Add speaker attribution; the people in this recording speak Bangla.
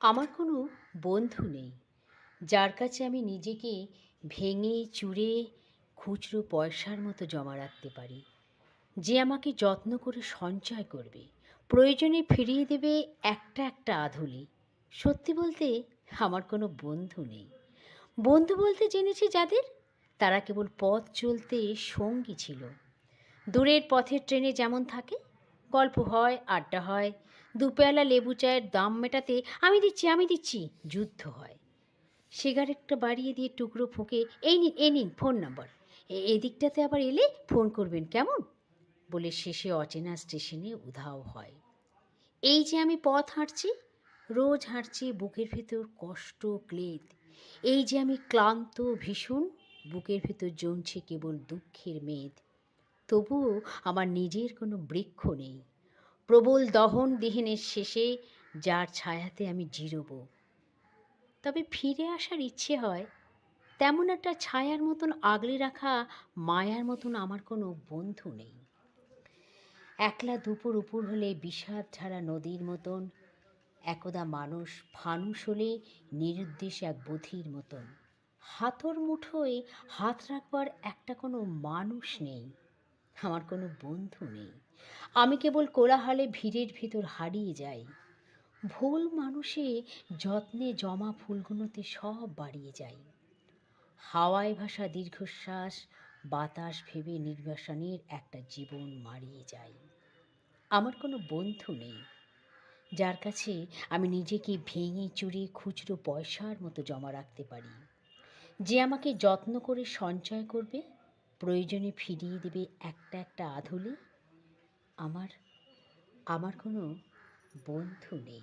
Speaker 1: আমার কোনো বন্ধু নেই, যার কাছে আমি নিজেকে ভেঙে চুরে খুচরো পয়সার মতো জমা রাখতে পারি। যে আমাকে যত্ন করে সঞ্চয় করবে, প্রয়োজনে ফিরিয়ে দেবে একটা একটা আধুলি। সত্যি বলতে আমার কোনো বন্ধু নেই। বন্ধু বলতে জেনেছি যাদের, তারা কেবল পথ চলতে সঙ্গী ছিল। দূরের পথের ট্রেনে যেমন থাকে, গল্প হয়, আড্ডা হয়, দুপেয়ালা লেবু চায়ের দাম মেটাতে আমি দিচ্ছি যুদ্ধ হয়। সিগারেটটা বাড়িয়ে দিয়ে টুকরো ফুঁকে, এই নিন ফোন নাম্বার, এদিকটাতে আবার এলে ফোন করবেন কেমন, বলে শেষে অচেনা স্টেশনে উধাও হয়। এই যে আমি পথ হাঁটছি, রোজ হাঁটছি বুকের ভেতর কষ্ট ক্লেদ। এই যে আমি ক্লান্ত ভীষণ, বুকের ভেতর জমছে কেবল দুঃখের মেদ। তবুও আমার নিজের কোনো বৃক্ষ নেই, প্রবল দহন দিহেনের শেষে যার ছায়াতে আমি জিরোব। তবে ফিরে আসার ইচ্ছে হয়, তেমন একটা ছায়ার মতন আগলে রাখা মায়ার মতন আমার কোনো বন্ধু নেই। একলা দুপুর উপর হলে বিষাদ ঝাড়া নদীর মতন, একদা মানুষ ফানুস হলে নিরুদ্দেশ এক বধির মতন। হাতর মুঠোয় হাত রাখবার একটা কোনো মানুষ নেই, আমার কোনো বন্ধু নেই। আমি কেবল কোলাহলে ভিড়ের ভিতর হারিয়ে যাই। ভুল মানুষে যত্নে জমা ফুলগুলোতে সব বাড়িয়ে যাই। হাওয়ায় ভাসা দীর্ঘশ্বাস, বাতাস ভেবে নির্বাসনের একটা জীবন মারিয়ে যাই। আমার কোনো বন্ধু নেই, যার কাছে আমি নিজেকে ভেঙে চুরে খুচরো পয়সার মতো জমা রাখতে পারি। যে আমাকে যত্ন করে সঞ্চয় করবে, প্রয়োজনে ফিরিয়ে দেবে একটা একটা আধুলি। আমার আমার কোনো বন্ধু নেই।